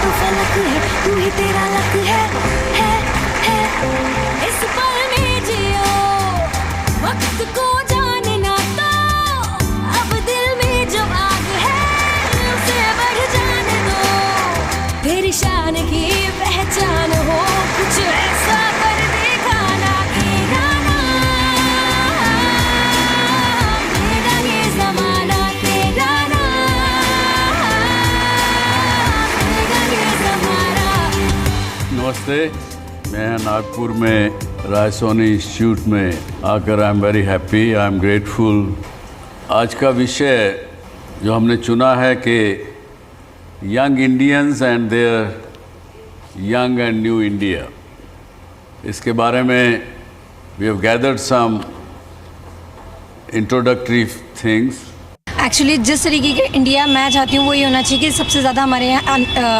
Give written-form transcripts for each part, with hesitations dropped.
तो फलक है, तू ही तेरा लक है। इस पल में जियो, वक्त को जानना तो, अब दिल में जो आग है उसे बढ़ जाने दो। तेरी शान की पहचान हो, कुछ ऐसा कर दिखाना कि गाना मेरा ये ज़माना तेरा ना, मेरा ये ज़माना। नमस्ते, मैं नागपुर में राय सोनी इंस्टीट्यूट में आकर I am very happy, I am grateful. आज का विषय जो हमने चुना है कि young Indians and their young and new India, इसके बारे में we have gathered some introductory things. Actually जिस तरीके के इंडिया मैं चाहती हूँ वो ये होना चाहिए कि सबसे ज़्यादा हमारे यहाँ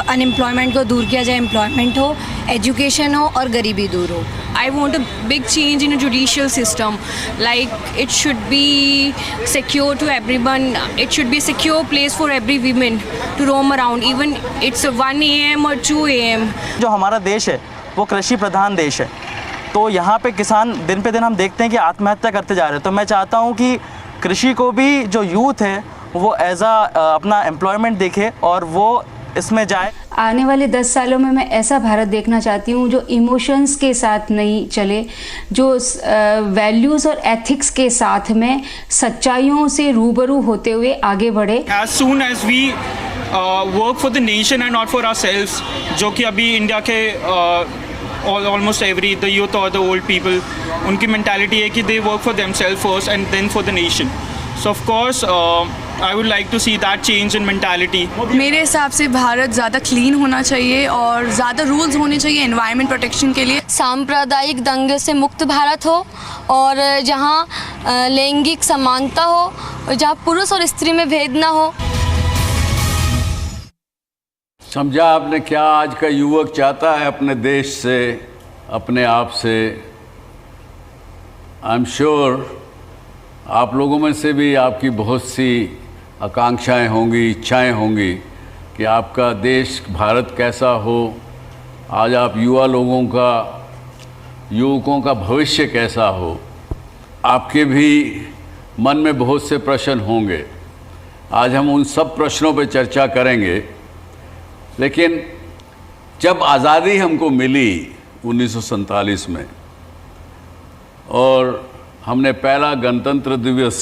अनएम्प्लॉयमेंट को दूर किया जाए, एम्प्लॉयमेंट हो, एजुकेशन हो और गरीबी दूर हो। I want a big change in a judicial system. Like it should be secure to everyone. It should be a secure place for every woman to roam around. Even it's a 1 a.m. or 2 a.m. जो हमारा देश है वो कृषि प्रधान देश है, तो यहाँ पे किसान दिन पे दिन हम देखते हैं कि आत्महत्या करते जा रहे हैं। तो मैं चाहता हूँ कि कृषि को भी जो यूथ है वो एज अपना एम्प्लॉयमेंट देखे और वो इसमें जाए। आने वाले 10 सालों में मैं ऐसा भारत देखना चाहती हूँ जो इमोशंस के साथ नहीं चले, जो वैल्यूज़ और एथिक्स के साथ में सच्चाइयों से रूबरू होते हुए आगे बढ़े। As soon as we work for the nation and not for ourselves, जो कि अभी इंडिया के almost every the youth or the old people उनकी mentality है कि they work for themselves first and then for the nation. So of course I would like to see that change in mentality. मेरे हिसाब से भारत ज़्यादा clean होना चाहिए और ज़्यादा रूल्स होने चाहिए एनवायरनमेंट प्रोटेक्शन के लिए। सांप्रदायिक दंगे से मुक्त भारत हो और जहाँ लैंगिक समानता हो, जहाँ पुरुष और स्त्री में भेद ना हो। समझा आपने क्या आज का युवक चाहता है अपने देश से, अपने आप से। आई एम श्योर आप लोगों में से भी आपकी बहुत सी आकांक्षाएं होंगी, इच्छाएं होंगी कि आपका देश भारत कैसा हो, आज आप युवा लोगों का, युवकों का भविष्य कैसा हो। आपके भी मन में बहुत से प्रश्न होंगे, आज हम उन सब प्रश्नों पर चर्चा करेंगे। लेकिन जब आज़ादी हमको मिली 1947 में और हमने पहला गणतंत्र दिवस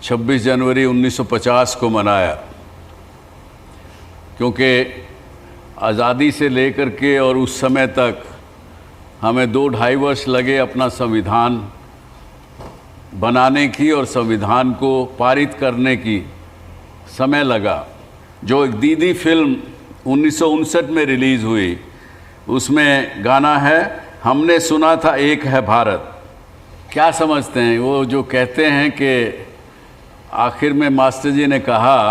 26 जनवरी 1950 को मनाया, क्योंकि आज़ादी से लेकर के और उस समय तक हमें 2-2.5 वर्ष लगे अपना संविधान बनाने की और संविधान को पारित करने की समय लगा। जो एक दीदी फिल्म 1959 में रिलीज़ हुई, उसमें गाना है हमने सुना था एक है भारत। क्या समझते हैं वो जो कहते हैं कि आखिर में मास्टर जी ने कहा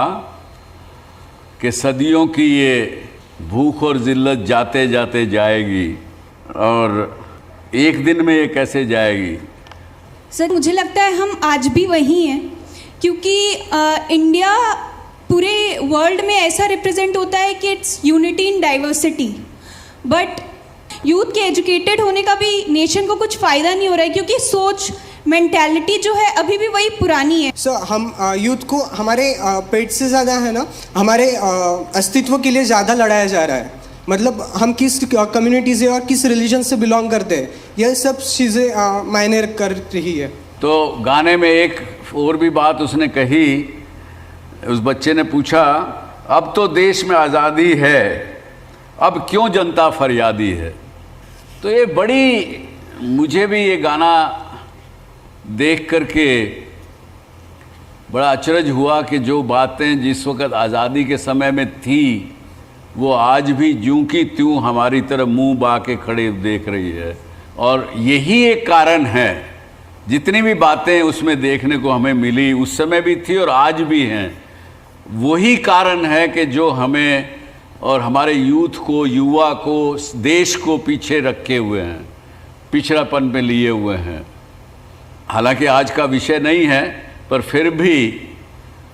कि सदियों की ये भूख और जिल्लत जाते जाते जाएगी और एक दिन में ये कैसे जाएगी। सर मुझे लगता है हम आज भी वही हैं, क्योंकि इंडिया पूरे वर्ल्ड में ऐसा रिप्रेजेंट होता है कि it's unity in diversity, but youth के एजुकेटेड होने का भी नेशन को कुछ फ़ायदा नहीं हो रहा है, क्योंकि सोच मेंटालिटी जो है अभी भी वही पुरानी है। सर हम यूथ को हमारे पेट से ज़्यादा है ना, हमारे अस्तित्व के लिए ज़्यादा लड़ाया जा रहा है। मतलब हम किस कम्युनिटी से और किस रिलीजन से बिलोंग करते हैं, यह सब चीज़ें मायने कर रही है। तो गाने में एक और भी बात उसने कही, उस बच्चे ने पूछा अब तो देश में आज़ादी है, अब क्यों जनता फरियादी है। तो ये बड़ी, मुझे भी ये गाना देख करके बड़ा अचरज हुआ कि जो बातें जिस वक़्त आज़ादी के समय में थी वो आज भी ज्यों की त्यों हमारी तरफ मुंह बा के खड़े देख रही है। और यही एक कारण है, जितनी भी बातें उसमें देखने को हमें मिली उस समय भी थी और आज भी हैं, वही कारण है कि जो हमें और हमारे यूथ को, युवा को, देश को पीछे रखे हुए हैं, पिछड़ापन में लिए हुए हैं। हालांकि आज का विषय नहीं है, पर फिर भी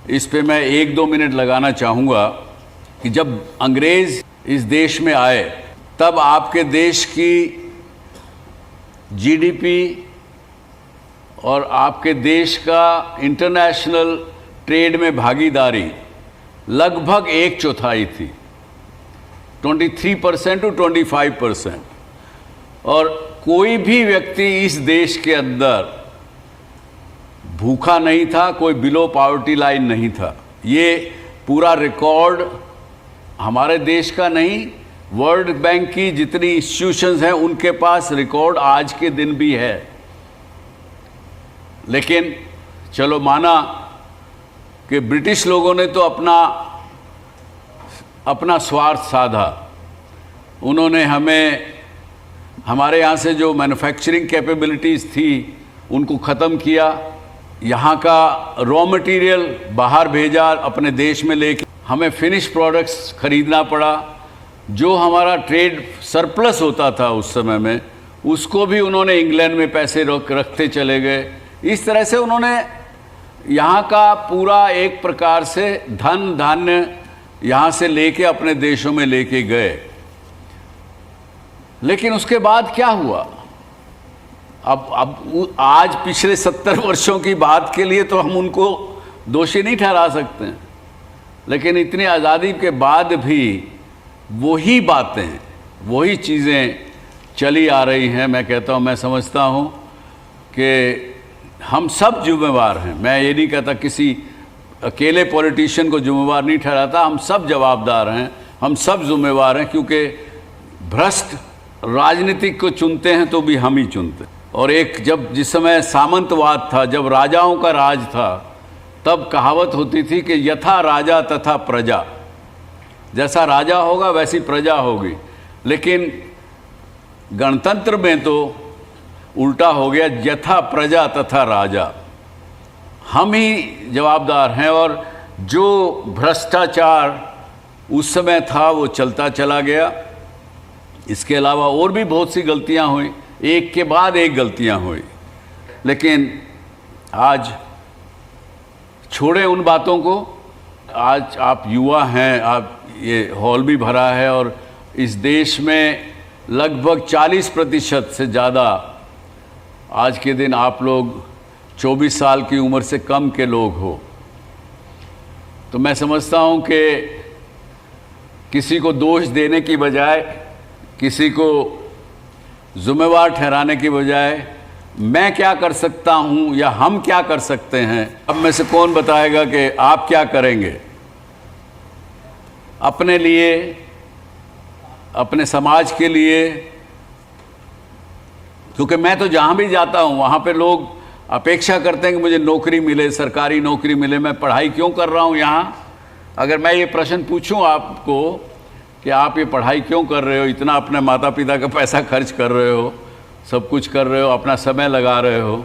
इस पे मैं 1-2 मिनट लगाना चाहूँगा कि जब अंग्रेज इस देश में आए तब आपके देश की जीडीपी और आपके देश का इंटरनेशनल ट्रेड में भागीदारी लगभग 1/4 थी, 23% टू 25%। और कोई भी व्यक्ति इस देश के अंदर भूखा नहीं था, कोई बिलो पॉवर्टी लाइन नहीं था। ये पूरा रिकॉर्ड हमारे देश का नहीं, वर्ल्ड बैंक की जितनी इंस्टीट्यूशंस हैं उनके पास रिकॉर्ड आज के दिन भी है। लेकिन चलो माना कि ब्रिटिश लोगों ने तो अपना स्वार्थ साधा। उन्होंने हमारे यहाँ से जो मैन्युफैक्चरिंग कैपेबिलिटीज़ थी उनको ख़त्म किया, यहाँ का रॉ मटेरियल बाहर भेजा, अपने देश में लेके हमें फिनिश प्रोडक्ट्स खरीदना पड़ा। जो हमारा ट्रेड सरप्लस होता था उस समय में, उसको भी उन्होंने इंग्लैंड में पैसे रखते चले गए। इस तरह से उन्होंने यहाँ का पूरा एक प्रकार से धन धान्य यहाँ से लेके अपने देशों में लेके गए। लेकिन उसके बाद क्या हुआ? अब आज पिछले 70 वर्षों की बात के लिए तो हम उनको दोषी नहीं ठहरा सकते हैं, लेकिन इतनी आज़ादी के बाद भी वही बातें, वही चीज़ें चली आ रही हैं। मैं कहता हूँ, मैं समझता हूँ कि हम सब जिम्मेवार हैं। मैं ये नहीं कहता किसी अकेले पॉलिटिशियन को जिम्मेवार नहीं ठहराता, हम सब जवाबदार हैं, हम सब जिम्मेवार हैं, क्योंकि भ्रष्ट राजनीतिक को चुनते हैं तो भी हम ही चुनते। और जिस समय सामंतवाद था, जब राजाओं का राज था, तब कहावत होती थी कि यथा राजा तथा प्रजा, जैसा राजा होगा वैसी प्रजा होगी। लेकिन गणतंत्र में तो उल्टा हो गया, यथा प्रजा तथा राजा। हम ही जवाबदार हैं। और जो भ्रष्टाचार उस समय था वो चलता चला गया। इसके अलावा और भी बहुत सी गलतियां हुई, एक के बाद एक गलतियां हुई। लेकिन आज छोड़ें उन बातों को। आज आप युवा हैं, आप ये हॉल भी भरा है और इस देश में लगभग 40% से ज़्यादा आज के दिन आप लोग 24 साल की उम्र से कम के लोग हो। तो मैं समझता हूँ कि किसी को दोष देने की बजाय, किसी को जिम्मेवार ठहराने की बजाय मैं क्या कर सकता हूँ या हम क्या कर सकते हैं, अब में से कौन बताएगा कि आप क्या करेंगे अपने लिए, अपने समाज के लिए? क्योंकि मैं तो जहाँ भी जाता हूँ वहाँ पे लोग अपेक्षा करते हैं कि मुझे नौकरी मिले, सरकारी नौकरी मिले। मैं पढ़ाई क्यों कर रहा हूँ यहाँ? अगर मैं ये प्रश्न पूछूँ आपको कि आप ये पढ़ाई क्यों कर रहे हो, इतना अपने माता पिता का पैसा खर्च कर रहे हो, सब कुछ कर रहे हो, अपना समय लगा रहे हो,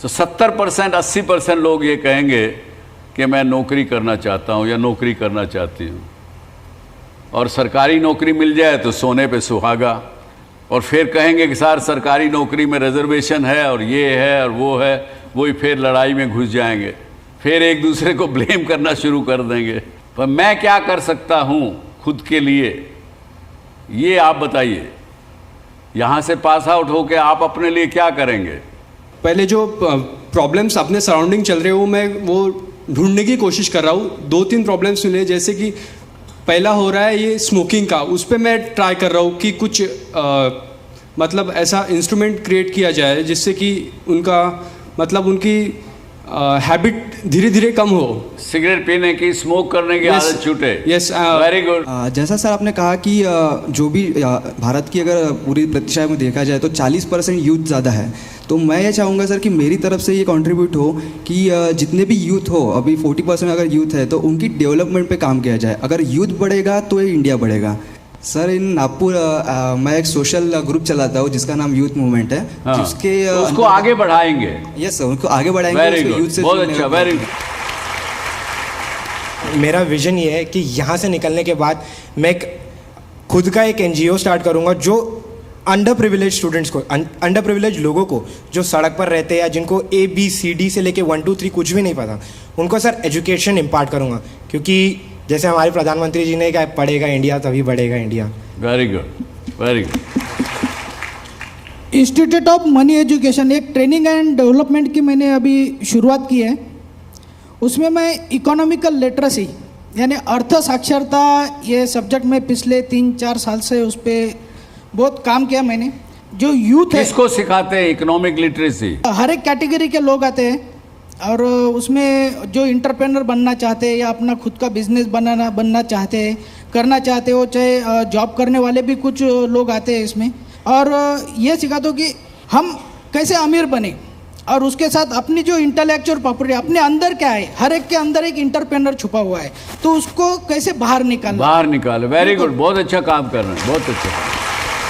तो 70% 80% लोग ये कहेंगे कि मैं नौकरी करना चाहता हूँ या नौकरी करना चाहती हूँ। और सरकारी नौकरी मिल जाए तो सोने पे सुहागा। और फिर कहेंगे कि सर सरकारी नौकरी में रिजर्वेशन है और ये है और वो है, वही फिर लड़ाई में घुस जाएंगे, फिर एक दूसरे को ब्लेम करना शुरू कर देंगे। पर मैं क्या कर सकता हूँ खुद के लिए, ये आप बताइए। यहाँ से पास आउट होकर आप अपने लिए क्या करेंगे? पहले जो प्रॉब्लम्स अपने सराउंडिंग चल रहे हो, मैं वो ढूंढने की कोशिश कर रहा हूँ। 2-3 प्रॉब्लम्स मिले, जैसे कि पहला हो रहा है ये स्मोकिंग का। उस पर मैं ट्राई कर रहा हूँ कि कुछ मतलब ऐसा इंस्ट्रूमेंट क्रिएट किया जाए जिससे कि उनकी हैबिट धीरे धीरे कम हो, सिगरेट पीने की, स्मोक करने की आदत छूटे। Yes, very good. जैसा सर आपने कहा कि जो भी भारत की अगर पूरी प्रतिशत में देखा जाए तो 40% यूथ ज़्यादा है। तो मैं ये चाहूँगा सर कि मेरी तरफ से ये कंट्रीब्यूट हो कि जितने भी यूथ हो, अभी 40% अगर यूथ है तो उनकी डेवलपमेंट पे काम किया जाए। अगर यूथ बढ़ेगा तो ये इंडिया बढ़ेगा। सर इन नागपुर मैं एक सोशल ग्रुप चलाता हूँ जिसका नाम यूथ मूवमेंट है। हाँ, जिसके उसको आगे बढ़ाएंगे। यस सर, उनको आगे बढ़ाएंगे। वेरी गुड, बहुत अच्छा, वेरी गुड। मेरा विजन ये है कि यहाँ से निकलने के बाद मैं खुद का एक NGO स्टार्ट करूँगा जो अंडर प्रिविलेज स्टूडेंट्स को, अंडर प्रिविलेज लोगों को जो सड़क पर रहते हैं या जिनको ABCD से लेके 1 2 3 कुछ भी नहीं पता, उनको सर एजुकेशन इम्पार्ट करूँगा। क्योंकि जैसे हमारे प्रधानमंत्री जी ने कहा, पढ़ेगा इंडिया तभी बढ़ेगा India. Very good, very good. Institute of money education एक ट्रेनिंग एंड डेवलपमेंट की मैंने अभी शुरुआत की है। उसमें मैं इकोनॉमिकल लिटरेसी यानी अर्थ साक्षरता ये सब्जेक्ट में पिछले 3-4 साल से उस पर बहुत काम किया मैंने। जो यूथ है, किसको सिखाते हैं इकोनॉमिक लिटरेसी? हर एक कैटेगरी के लोग आते हैं और उसमें जो इंटरप्रेनर बनना चाहते हैं या अपना खुद का बिजनेस बनना चाहते हैं, करना चाहते हो, चाहे जॉब करने वाले भी कुछ लोग आते हैं इसमें। और ये सिखा दो कि हम कैसे अमीर बने और उसके साथ अपनी जो इंटेलेक्चुअल प्रॉपर्टी अपने अंदर क्या है, हर एक के अंदर एक इंटरप्रेनर छुपा हुआ है, तो उसको कैसे बाहर निकाले। वेरी गुड, बहुत अच्छा काम कर रहे हैं, बहुत अच्छा।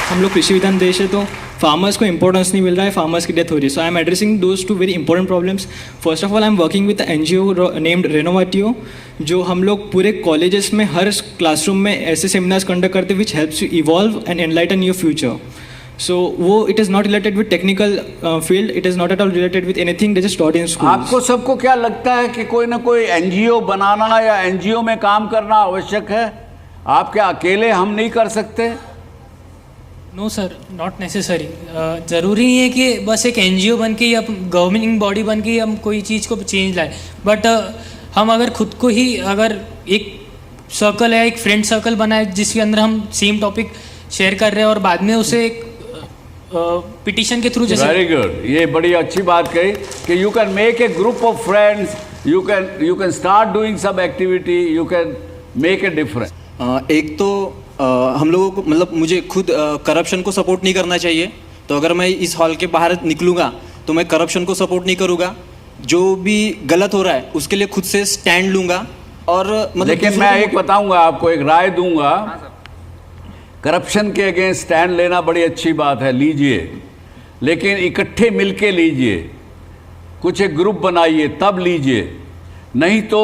हम लोग कृषि विधान देश है, तो फार्मर्स को इंपॉर्टेंस नहीं मिल रहा है, फार्मर्स की डेथ हो रही है। So I am addressing those two very important problems. First of all I am working with NGO named Renovatio, जो हम लोग पूरे कॉलेजेस में हर क्लासरूम में ऐसे सेमिनार्स कंडक्ट करते हैं which helps you evolve and enlighten your future. So वो it is not related with technical field, it is not at all related with anything that is taught in school. आपको सबको क्या लगता है कि कोई ना कोई NGO बनाना या NGO में काम करना आवश्यक है? आप क्या अकेले हम नहीं कर सकते? No sir, not necessary. ज़रूरी नहीं है कि बस एक NGO बन के या गवर्निंग बॉडी बन के हम कोई चीज़ को चेंज लाए, बट हम अगर खुद को ही अगर एक सर्कल है, एक फ्रेंड सर्कल बनाए जिसके अंदर हम सेम टॉपिक शेयर कर रहे हैं और बाद में उसे एक पिटिशन के थ्रू जैसे। वेरी गुड, ये बड़ी अच्छी बात कही कि you can make a group of friends, you can start doing some activity, you can make a difference. एक तो हम लोगों को मतलब मुझे खुद करप्शन को सपोर्ट नहीं करना चाहिए, तो अगर मैं इस हॉल के बाहर निकलूँगा तो मैं करप्शन को सपोर्ट नहीं करूँगा। जो भी गलत हो रहा है उसके लिए खुद से स्टैंड लूँगा। और मतलब लेकिन मैं एक बताऊँगा आपको, एक राय दूँगा, करप्शन के अगेंस्ट स्टैंड लेना बड़ी अच्छी बात है, लीजिए, लेकिन इकट्ठे मिलके लीजिए, कुछ एक ग्रुप बनाइए तब लीजिए, नहीं तो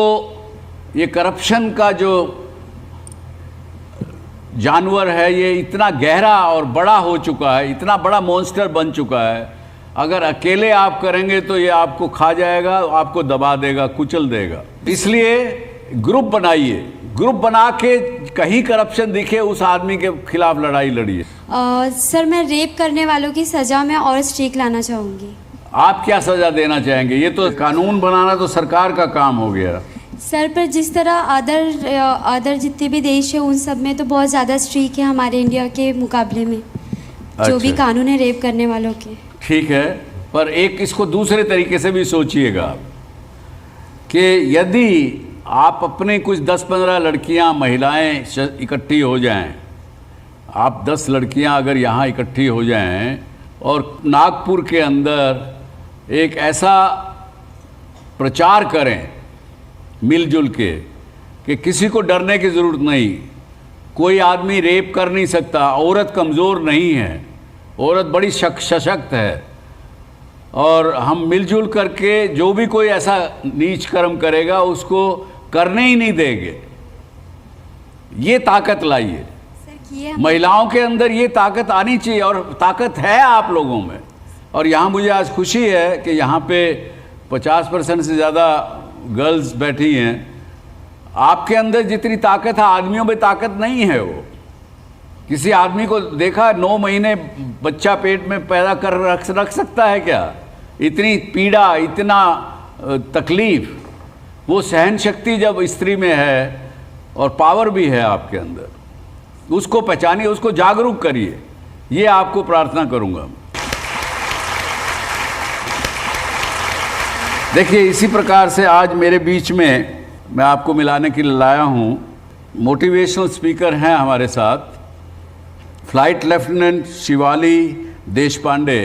ये करप्शन का जो जानवर है ये इतना गहरा और बड़ा हो चुका है, इतना बड़ा मॉन्स्टर बन चुका है, अगर अकेले आप करेंगे तो ये आपको खा जाएगा, आपको दबा देगा, कुचल देगा। इसलिए ग्रुप बनाइए, ग्रुप बना के कहीं करप्शन दिखे उस आदमी के खिलाफ लड़ाई लड़िए। सर, मैं रेप करने वालों की सज़ा में और स्ट्रिक्ट लाना चाहूँगी। आप क्या सज़ा देना चाहेंगे? ये तो कानून बनाना तो सरकार का काम हो गया। सर, पर जिस तरह अदर जितने भी देश है उन सब में तो बहुत ज़्यादा स्ट्रिक्ट है हमारे इंडिया के मुकाबले में, जो भी कानून है रेप करने वालों के। ठीक है, पर एक इसको दूसरे तरीके से भी सोचिएगा कि यदि आप अपने कुछ 10-15 लड़कियां, महिलाएं इकट्ठी हो जाएं, आप 10 लड़कियां अगर यहाँ इकट्ठी हो जाएं और नागपुर के अंदर एक ऐसा प्रचार करें मिलजुल के कि किसी को डरने की ज़रूरत नहीं, कोई आदमी रेप कर नहीं सकता, औरत कमज़ोर नहीं है, औरत बड़ी सशक्त है, और हम मिलजुल करके जो भी कोई ऐसा नीच कर्म करेगा उसको करने ही नहीं देंगे। ये ताकत लाइए, महिलाओं के अंदर ये ताकत आनी चाहिए, और ताकत है आप लोगों में। और यहाँ मुझे आज खुशी है कि यहाँ पे 50% से ज़्यादा गर्ल्स बैठी हैं। आपके अंदर जितनी ताकत है आदमियों में ताकत नहीं है। वो किसी आदमी को देखा 9 महीने बच्चा पेट में पैदा कर रख सकता है क्या? इतनी पीड़ा, इतना तकलीफ, वो सहन शक्ति जब स्त्री में है और पावर भी है आपके अंदर, उसको पहचानिए, उसको जागरूक करिए, ये आपको प्रार्थना करूंगा। देखिए, इसी प्रकार से आज मेरे बीच में मैं आपको मिलाने के लिए लाया हूँ, मोटिवेशनल स्पीकर हैं हमारे साथ, फ्लाइट लेफ्टिनेंट शिवाली देशपांडे।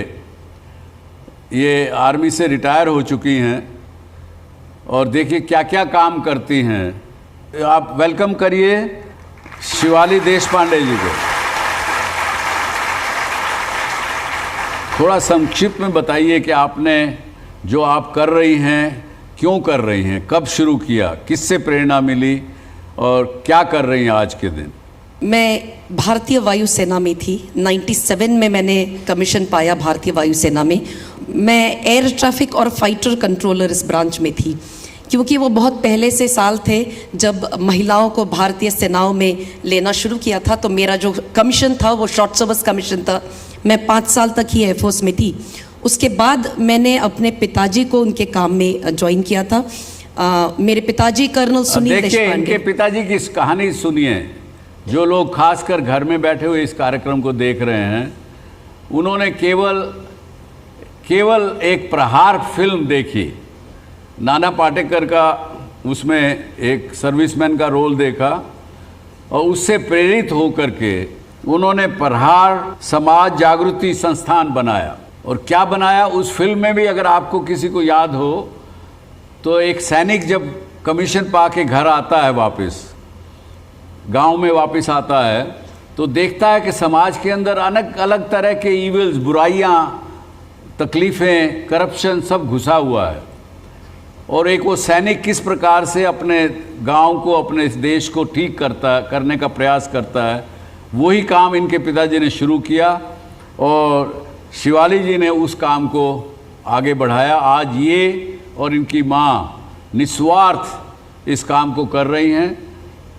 ये आर्मी से रिटायर हो चुकी हैं और देखिए क्या क्या काम करती हैं। आप वेलकम करिए शिवाली देशपांडे जी को। थोड़ा संक्षिप्त में बताइए कि आपने जो आप कर रही हैं, क्यों कर रही हैं, कब शुरू किया, किससे प्रेरणा मिली और क्या कर रही हैं आज के दिन? मैं भारतीय वायुसेना में थी। 97 में मैंने कमीशन पाया भारतीय वायुसेना में। मैं एयर ट्रैफिक और फाइटर कंट्रोलर इस ब्रांच में थी। क्योंकि वो बहुत पहले से साल थे जब महिलाओं को भारतीय सेनाओं में लेना शुरू किया था। तो मेरा जो कमीशन था वो शॉर्ट सर्विस कमीशन था। मैं 5 साल तक ही एयरफोर्स में थी। उसके बाद मैंने अपने पिताजी को उनके काम में ज्वाइन किया था। मेरे पिताजी कर्नल सुनील देखिए, इनके पिताजी की कहानी सुनिए। जो लोग खासकर घर में बैठे हुए इस कार्यक्रम को देख रहे हैं, उन्होंने केवल एक प्रहार फिल्म देखी, नाना पाटेकर का उसमें एक सर्विसमैन का रोल देखा और उससे प्रेरित होकर के उन्होंने प्रहार समाज जागृति संस्थान बनाया। और क्या बनाया उस फिल्म में भी, अगर आपको किसी को याद हो तो, एक सैनिक जब कमीशन पा के घर आता है, वापस गांव में वापस आता है, तो देखता है कि समाज के अंदर अलग अलग तरह के ईविल्स, बुराइयां, तकलीफ़ें, करप्शन सब घुसा हुआ है। और एक वो सैनिक किस प्रकार से अपने गांव को, अपने देश को ठीक करने का प्रयास करता है, वही काम इनके पिताजी ने शुरू किया और शिवाली जी ने उस काम को आगे बढ़ाया। आज ये और इनकी माँ निस्वार्थ इस काम को कर रही हैं।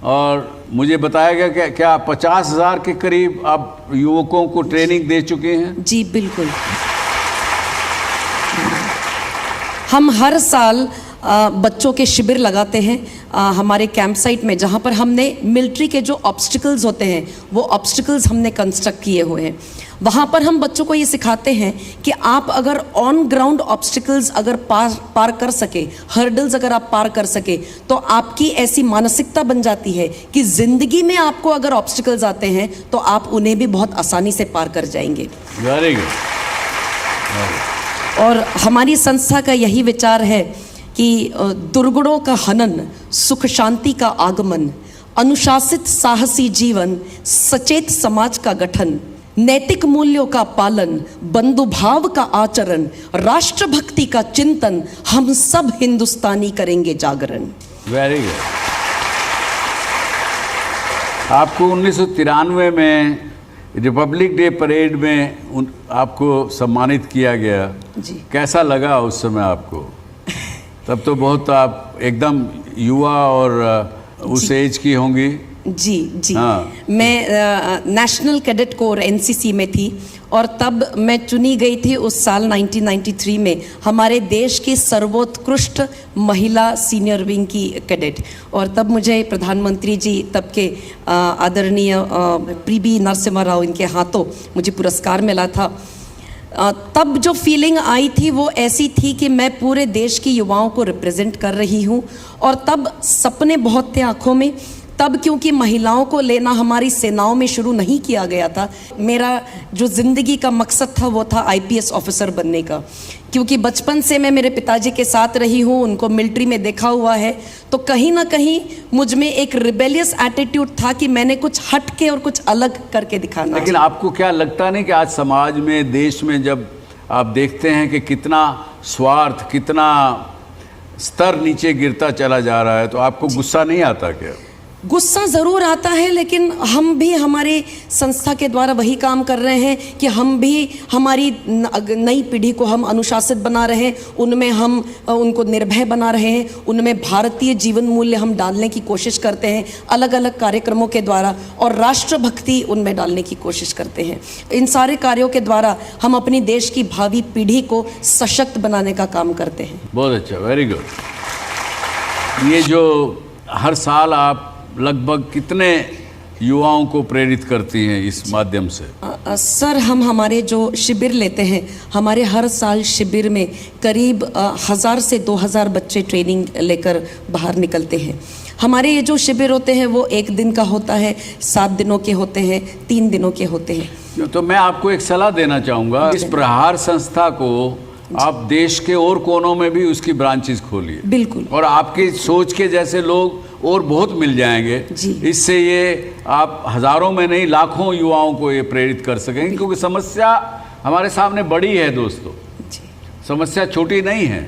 और मुझे बताया गया कि क्या 50,000 के करीब आप युवकों को ट्रेनिंग दे चुके हैं? जी बिल्कुल। हम हर साल बच्चों के शिविर लगाते हैं हमारे कैंप साइट में, जहाँ पर हमने मिलिट्री के जो ऑब्स्टिकल्स होते हैं वो ऑब्स्टिकल्स हमने कंस्ट्रक्ट किए हुए हैं। वहाँ पर हम बच्चों को ये सिखाते हैं कि आप अगर ऑन ग्राउंड ऑब्स्टिकल्स अगर पार कर सके, हर्डल्स अगर आप पार कर सके, तो आपकी ऐसी मानसिकता बन जाती है कि ज़िंदगी में आपको अगर ऑब्स्टिकल्स आते हैं तो आप उन्हें भी बहुत आसानी से पार कर जाएंगे। Very good. और हमारी संस्था का यही विचार है कि दुर्गुणों का हनन, सुख शांति का आगमन, अनुशासित साहसी जीवन, सचेत समाज का गठन, नैतिक मूल्यों का पालन, बंधुभाव का आचरण, राष्ट्रभक्ति का चिंतन, हम सब हिंदुस्तानी करेंगे जागरण। Very good. आपको 1993 में रिपब्लिक डे परेड में आपको सम्मानित किया गया जी। कैसा लगा उस समय आपको? तब तो बहुत आप एकदम युवा और उस एज की होंगी। जी जी। हाँ। मैं नेशनल कैडेट कोर एनसीसी में थी और तब मैं चुनी गई थी उस साल 1993 में हमारे देश की सर्वोत्कृष्ट महिला सीनियर विंग की कैडेट। और तब मुझे प्रधानमंत्री जी तब के आदरणीय पीवी नरसिम्हा राव, इनके हाथों मुझे पुरस्कार मिला था। तब जो फीलिंग आई थी वो ऐसी थी कि मैं पूरे देश की युवाओं को रिप्रेजेंट कर रही हूँ। और तब सपने बहुत थे आँखों में। तब क्योंकि महिलाओं को लेना हमारी सेनाओं में शुरू नहीं किया गया था, मेरा जो ज़िंदगी का मकसद था वो था आईपीएस ऑफिसर बनने का। क्योंकि बचपन से मैं मेरे पिताजी के साथ रही हूँ, उनको मिलिट्री में देखा हुआ है, तो कहीं ना कहीं मुझ में एक रिबेलियस एटीट्यूड था कि मैंने कुछ हट के और कुछ अलग करके दिखाना। लेकिन आपको क्या लगता नहीं कि आज समाज में, देश में जब आप देखते हैं कि कितना स्वार्थ, कितना स्तर नीचे गिरता चला जा रहा है, तो आपको गुस्सा नहीं आता क्या? गुस्सा ज़रूर आता है, लेकिन हम भी हमारी संस्था के द्वारा वही काम कर रहे हैं कि हम भी हमारी नई पीढ़ी को हम अनुशासित बना रहे हैं, उनमें हम उनको निर्भय बना रहे हैं, उनमें भारतीय जीवन मूल्य हम डालने की कोशिश करते हैं अलग अलग कार्यक्रमों के द्वारा, और राष्ट्रभक्ति उनमें डालने की कोशिश करते हैं। इन सारे कार्यों के द्वारा हम अपनी देश की भावी पीढ़ी को सशक्त बनाने का काम करते हैं। बहुत अच्छा, वेरी गुड। ये जो हर साल आप लगभग कितने युवाओं को प्रेरित करती हैं इस माध्यम से? सर, हम हमारे जो शिविर लेते हैं, हमारे हर साल शिविर में करीब 1000 से 2000 बच्चे ट्रेनिंग लेकर बाहर निकलते हैं। हमारे ये जो शिविर होते हैं वो 1 दिन का होता है, 7 दिनों के होते हैं, 3 दिनों के होते हैं। तो मैं आपको एक सलाह देना चाहूँगा, इस प्रहार संस्था को आप देश के और कोनों में भी उसकी ब्रांचेस खोलिए। बिल्कुल। और आपकी सोच के जैसे लोग और बहुत मिल जाएंगे। इससे ये आप हज़ारों में नहीं, लाखों युवाओं को ये प्रेरित कर सकेंगे, क्योंकि समस्या हमारे सामने बड़ी है दोस्तों, समस्या छोटी नहीं है।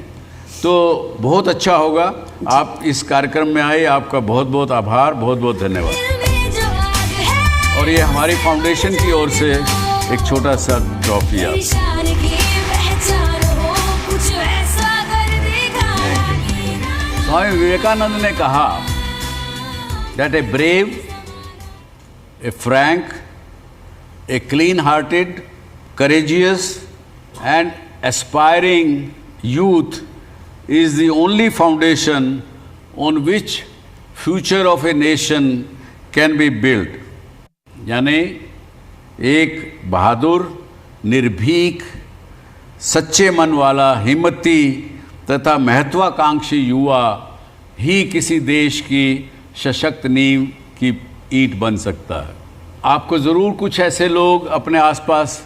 तो बहुत अच्छा होगा आप इस कार्यक्रम में आए, आपका बहुत बहुत आभार, बहुत बहुत धन्यवाद। और ये हमारी फाउंडेशन की ओर से एक छोटा सा ट्रॉफी आप। स्वामी विवेकानंद ने कहा that a brave, a frank, a clean-hearted, courageous and aspiring youth is the only foundation on which future of a nation can be built. यानी एक बहादुर, निर्भीक, सच्चे मन वाला, हिम्मती तथा महत्वाकांक्षी युवा ही किसी देश की सशक्त नींव की ईंट बन सकता है। आपको ज़रूर कुछ ऐसे लोग अपने आसपास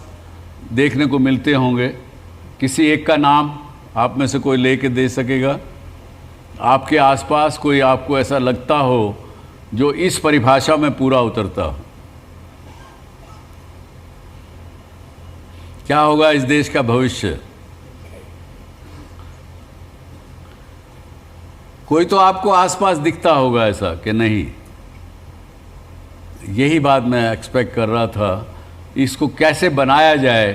देखने को मिलते होंगे। किसी एक का नाम आप में से कोई लेके दे सकेगा? आपके आसपास कोई आपको ऐसा लगता हो जो इस परिभाषा में पूरा उतरता हो? क्या होगा इस देश का भविष्य? कोई तो आपको आसपास दिखता होगा ऐसा कि नहीं? यही बात मैं एक्सपेक्ट कर रहा था। इसको कैसे बनाया जाए,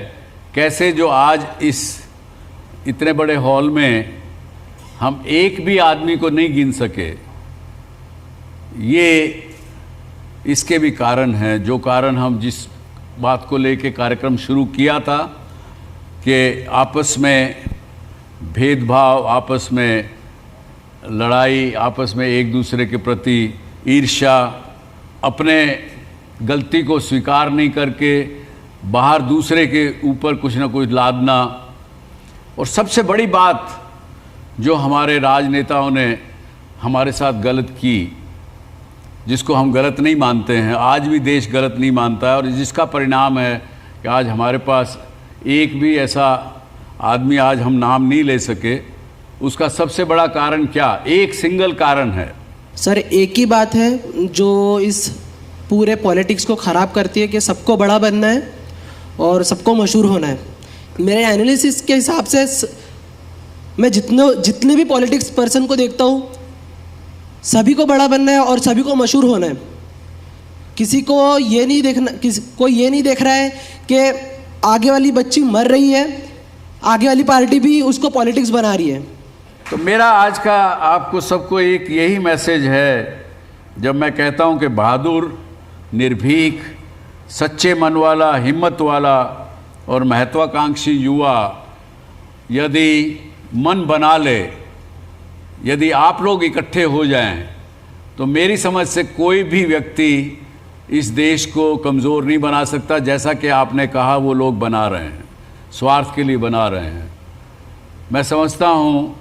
कैसे जो आज इस इतने बड़े हॉल में हम एक भी आदमी को नहीं गिन सके, ये इसके भी कारण हैं। जो कारण हम जिस बात को लेके कार्यक्रम शुरू किया था कि आपस में भेदभाव, आपस में लड़ाई, आपस में एक दूसरे के प्रति ईर्ष्या, अपने गलती को स्वीकार नहीं करके बाहर दूसरे के ऊपर कुछ ना कुछ लादना, और सबसे बड़ी बात जो हमारे राजनेताओं ने हमारे साथ गलत की, जिसको हम गलत नहीं मानते हैं, आज भी देश गलत नहीं मानता है, और जिसका परिणाम है कि आज हमारे पास एक भी ऐसा आदमी आज हम नाम नहीं ले सके। उसका सबसे बड़ा कारण क्या? एक सिंगल कारण है सर, एक ही बात है जो इस पूरे पॉलिटिक्स को ख़राब करती है कि सबको बड़ा बनना है और सबको मशहूर होना है। मेरे एनालिसिस के हिसाब से मैं जितने भी पॉलिटिक्स पर्सन को देखता हूँ, सभी को बड़ा बनना है और सभी को मशहूर होना है। किसी को ये नहीं देखना, कोई ये नहीं देख रहा है कि आगे वाली बच्ची मर रही है, आगे वाली पार्टी भी उसको पॉलिटिक्स बना रही है। तो मेरा आज का आपको सबको एक यही मैसेज है, जब मैं कहता हूं कि बहादुर, निर्भीक, सच्चे मन वाला, हिम्मत वाला और महत्वाकांक्षी युवा यदि मन बना ले, यदि आप लोग इकट्ठे हो जाएं, तो मेरी समझ से कोई भी व्यक्ति इस देश को कमज़ोर नहीं बना सकता। जैसा कि आपने कहा, वो लोग बना रहे हैं, स्वार्थ के लिए बना रहे हैं। मैं समझता हूँ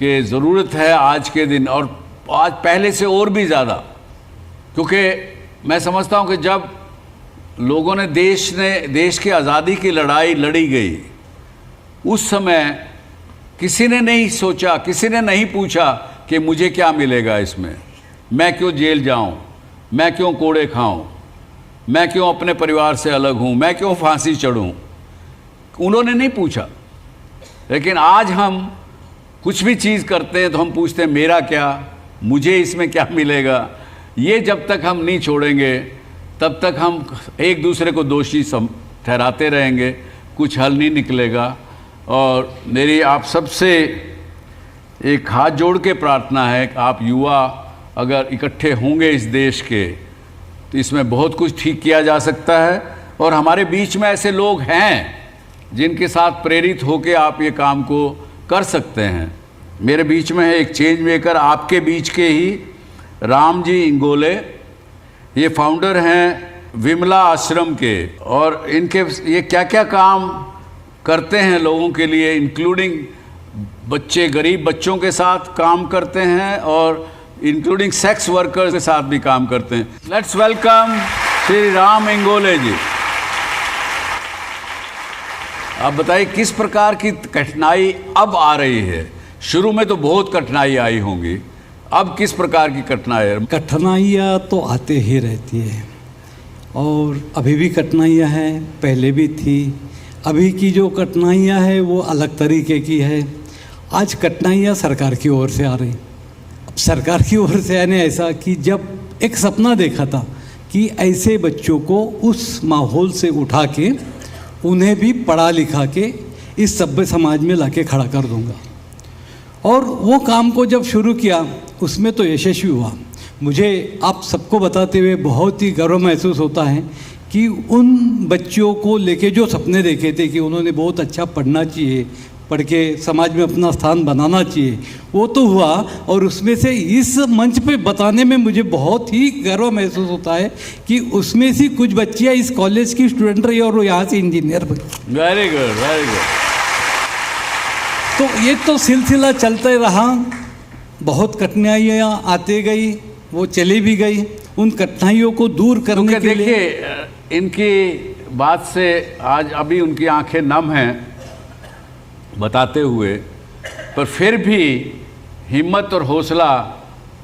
कि ज़रूरत है आज के दिन, और आज पहले से और भी ज़्यादा, क्योंकि मैं समझता हूँ कि जब लोगों ने देश की आज़ादी की लड़ाई लड़ी गई, उस समय किसी ने नहीं सोचा, किसी ने नहीं पूछा कि मुझे क्या मिलेगा इसमें, मैं क्यों जेल जाऊँ, मैं क्यों कोड़े खाऊँ, मैं क्यों अपने परिवार से अलग हूँ, मैं क्यों फांसी चढ़ूँ। उन्होंने नहीं पूछा। लेकिन आज हम कुछ भी चीज़ करते हैं तो हम पूछते हैं मेरा क्या, मुझे इसमें क्या मिलेगा। ये जब तक हम नहीं छोड़ेंगे तब तक हम एक दूसरे को दोषी ठहराते रहेंगे, कुछ हल नहीं निकलेगा। और मेरी आप सबसे एक हाथ जोड़ के प्रार्थना है कि आप युवा अगर इकट्ठे होंगे इस देश के, तो इसमें बहुत कुछ ठीक किया जा सकता है। और हमारे बीच में ऐसे लोग हैं जिनके साथ प्रेरित होकर आप ये काम को कर सकते हैं। मेरे बीच में है एक चेंज मेकर, आपके बीच के ही राम जी इंगोले, ये फाउंडर हैं विमला आश्रम के, और इनके ये क्या क्या काम करते हैं लोगों के लिए, इंक्लूडिंग बच्चे, गरीब बच्चों के साथ काम करते हैं और इंक्लूडिंग सेक्स वर्कर्स के साथ भी काम करते हैं। लेट्स वेलकम श्री राम इंगोले जी। आप बताइए किस प्रकार की कठिनाई अब आ रही है? शुरू में तो बहुत कठिनाई आई होंगी, अब किस प्रकार की कठिनाइयाँ तो आते ही रहती है, और अभी भी कठिनाइयाँ हैं, पहले भी थी। अभी की जो कठिनाइयाँ हैं वो अलग तरीके की है। आज कठिनाइयाँ सरकार की ओर से आ रही। अब सरकार की ओर से आने ऐसा कि जब एक सपना देखा था कि ऐसे बच्चों को उस माहौल से उठा के उन्हें भी पढ़ा लिखा के इस सभ्य समाज में लाके खड़ा कर दूंगा। और वो काम को जब शुरू किया उसमें तो यशस्वी हुआ। मुझे आप सबको बताते हुए बहुत ही गर्व महसूस होता है कि उन बच्चों को लेके जो सपने देखे थे कि उन्होंने बहुत अच्छा पढ़ना चाहिए, पढ़ के समाज में अपना स्थान बनाना चाहिए, वो तो हुआ। और उसमें से इस मंच पे बताने में मुझे बहुत ही गर्व महसूस होता है कि उसमें से कुछ बच्चियाँ इस कॉलेज की स्टूडेंट रही और वो यहाँ से इंजीनियर बनी। Very good, very good. तो ये तो सिलसिला चलते रहा, बहुत कठिनाइयाँ आते गई, वो चली भी गई। उन कठिनाइयों को दूर करने के लिए देखिए इनकी बात से आज अभी उनकी आंखें नम हैं बताते हुए, पर फिर भी हिम्मत और हौसला,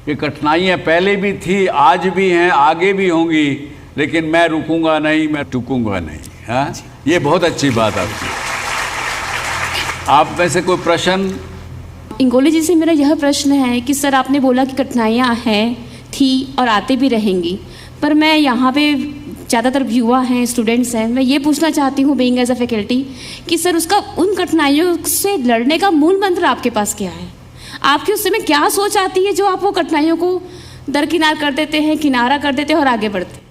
ये कठिनाइयाँ पहले भी थी, आज भी हैं, आगे भी होंगी, लेकिन मैं रुकूंगा नहीं, मैं टूकूंगा नहीं। हाँ, ये बहुत अच्छी बात आपकी। आप में से कोई प्रश्न? इंगोले जी से मेरा यह प्रश्न है कि सर आपने बोला कि कठिनाइयाँ हैं, थी और आते भी रहेंगी, पर मैं यहाँ पे ज़्यादातर युवा हैं, स्टूडेंट्स हैं, मैं ये पूछना चाहती हूँ बीइंग एज अ फैकल्टी कि सर उसका उन कठिनाइयों से लड़ने का मूल मंत्र आपके पास क्या है? आपकी उस समय क्या सोच आती है जो आप वो कठिनाइयों को दरकिनार कर देते हैं, किनारा कर देते हैं और आगे बढ़ते हैं?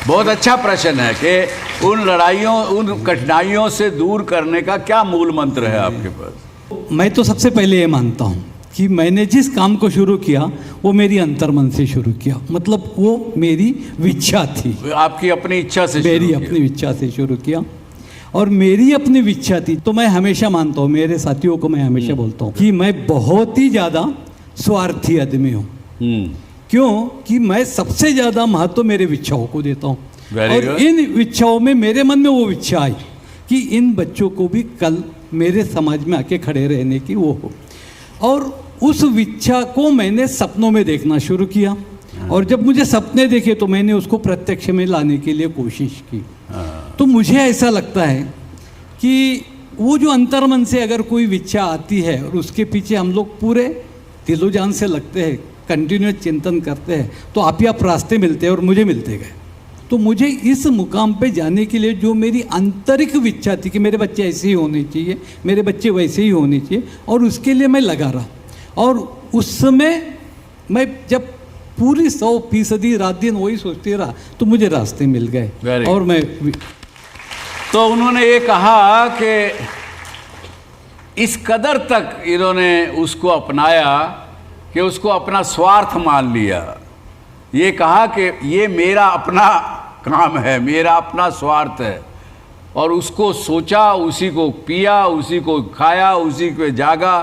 बहुत अच्छा प्रश्न है कि उन लड़ाइयों, उन कठिनाइयों से दूर करने का क्या मूल मंत्र है आपके पास? मैं तो सबसे पहले ये मानता हूँ कि मैंने जिस काम को शुरू किया वो मेरी अंतर्मन से शुरू किया, मतलब वो मेरी इच्छा थी। आपकी अपनी इच्छा से? मेरी अपनी इच्छा से शुरू किया और मेरी अपनी इच्छा थी। तो मैं हमेशा मानता हूँ, मेरे साथियों को मैं हमेशा बोलता हूँ कि मैं बहुत ही ज़्यादा स्वार्थी आदमी हूँ। क्यों कि मैं सबसे ज़्यादा महत्व मेरे इच्छाओं को देता हूँ, और इन इच्छाओं में मेरे मन में वो इच्छा आई कि इन बच्चों को भी कल मेरे समाज में आके खड़े रहने की वो हो, और उस इच्छा को मैंने सपनों में देखना शुरू किया। और जब मुझे सपने देखे तो मैंने उसको प्रत्यक्ष में लाने के लिए कोशिश की। तो मुझे ऐसा लगता है कि वो जो अंतर्मन से अगर कोई इच्छा आती है और उसके पीछे हम लोग पूरे दिलो जान से लगते हैं, कंटिन्यूस चिंतन करते हैं, तो आप ही आप रास्ते मिलते हैं और मुझे मिलते गए। तो मुझे इस मुकाम पे जाने के लिए जो मेरी आंतरिक इच्छा थी कि मेरे बच्चे ऐसे ही होने चाहिए, मेरे बच्चे वैसे ही होने चाहिए, और उसके लिए मैं लगा रहा। और उस समय मैं जब पूरी 100% रात दिन वही सोचते रहा तो मुझे रास्ते मिल गए। और मैं तो उन्होंने ये कहा कि इस कदर तक इन्होंने उसको अपनाया कि उसको अपना स्वार्थ मान लिया। ये कहा कि ये मेरा अपना काम है, मेरा अपना स्वार्थ है, और उसको सोचा, उसी को पिया, उसी को खाया, उसी पे जागा,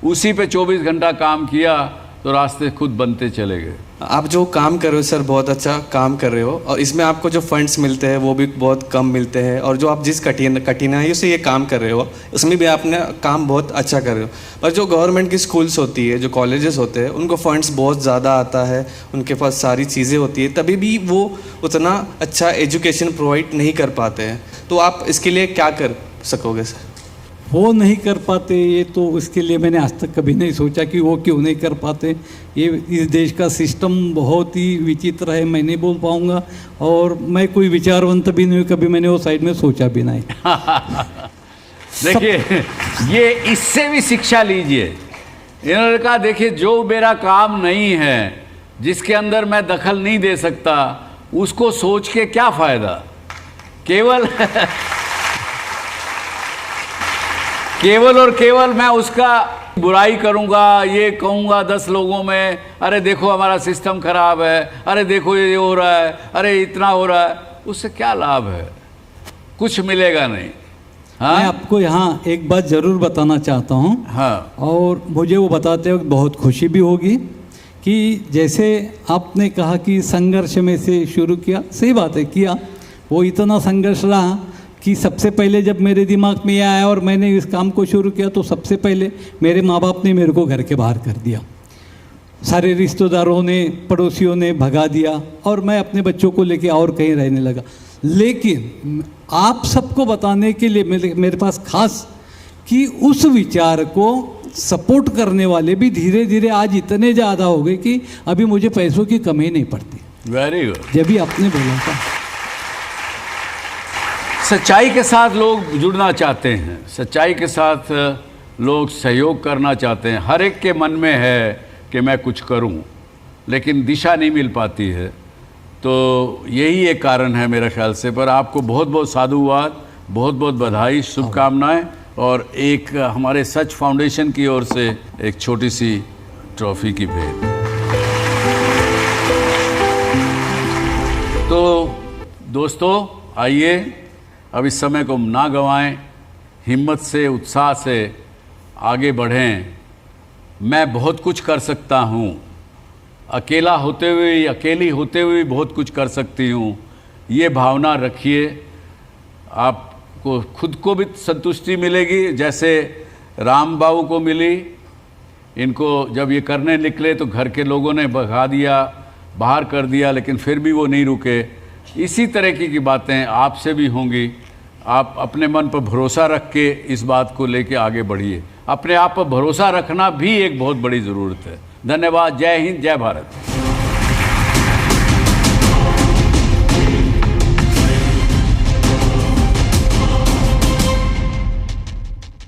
उसी पे 24 घंटा काम किया, तो रास्ते खुद बनते चले गए। आप जो काम कर रहे हो सर, बहुत अच्छा काम कर रहे हो, और इसमें आपको जो फंड्स मिलते हैं वो भी बहुत कम मिलते हैं, और जो आप जिस कठिनाइयों से ये काम कर रहे हो उसमें भी आपने काम बहुत अच्छा कर रहे हो। पर जो गवर्नमेंट की स्कूल्स होती है, जो कॉलेजेस होते हैं, उनको फंड्स बहुत ज़्यादा आता है, उनके पास सारी चीज़ें होती है, तभी भी वो उतना अच्छा एजुकेशन प्रोवाइड नहीं कर पाते हैं। तो आप इसके लिए क्या कर सकोगे सर? वो नहीं कर पाते, ये तो उसके लिए मैंने आज तक कभी नहीं सोचा कि वो क्यों नहीं कर पाते। ये इस देश का सिस्टम बहुत ही विचित्र है, मैं नहीं बोल पाऊँगा, और मैं कोई विचारवंत भी नहीं हूँ, कभी मैंने वो साइड में सोचा भी नहीं। देखिए, ये इससे भी शिक्षा लीजिए। इन्होंने कहा देखिए, जो मेरा काम नहीं है, जिसके अंदर मैं दखल नहीं दे सकता, उसको सोच के क्या फ़ायदा। केवल और केवल मैं उसका बुराई करूंगा, ये कहूंगा 10 लोगों में, अरे देखो हमारा सिस्टम खराब है, अरे देखो ये हो रहा है, अरे इतना हो रहा है, उससे क्या लाभ है? कुछ मिलेगा नहीं। हाँ? मैं आपको यहाँ एक बात ज़रूर बताना चाहता हूँ। हाँ। और मुझे वो बताते वक्त बहुत खुशी भी होगी कि जैसे आपने कहा कि संघर्ष में से शुरू किया, सही बात है, किया। वो इतना संघर्ष रहा कि सबसे पहले जब मेरे दिमाग में यह आया और मैंने इस काम को शुरू किया, तो सबसे पहले मेरे माँ बाप ने मेरे को घर के बाहर कर दिया, सारे रिश्तेदारों ने, पड़ोसियों ने भगा दिया, और मैं अपने बच्चों को लेके और कहीं रहने लगा। लेकिन आप सबको बताने के लिए मेरे पास खास कि उस विचार को सपोर्ट करने वाले भी धीरे धीरे आज इतने ज़्यादा हो गए कि अभी मुझे पैसों की कमी नहीं पड़ती। Very good. जब भी आपने बोला था, सच्चाई के साथ लोग जुड़ना चाहते हैं, सच्चाई के साथ लोग सहयोग करना चाहते हैं, हर एक के मन में है कि मैं कुछ करूं, लेकिन दिशा नहीं मिल पाती है। तो यही एक कारण है मेरा ख्याल से। पर आपको बहुत बहुत साधुवाद, बहुत बहुत बधाई, शुभकामनाएं, और एक हमारे सच फाउंडेशन की ओर से एक छोटी सी ट्रॉफी की भेंट। तो दोस्तों आइए अब इस समय को ना गंवाएं, हिम्मत से, उत्साह से आगे बढ़ें। मैं बहुत कुछ कर सकता हूँ, अकेला होते हुए, अकेली होते हुए बहुत कुछ कर सकती हूँ, ये भावना रखिए। आपको खुद को भी संतुष्टि मिलेगी, जैसे राम बाबू को मिली। इनको जब ये करने निकले तो घर के लोगों ने भगा दिया, बाहर कर दिया, लेकिन फिर भी वो नहीं रुके। इसी तरह की बातें आपसे भी होंगी। आप अपने मन पर भरोसा रख के इस बात को लेके आगे बढ़िए। अपने आप पर भरोसा रखना भी एक बहुत बड़ी ज़रूरत है। धन्यवाद। जय हिंद, जय भारत।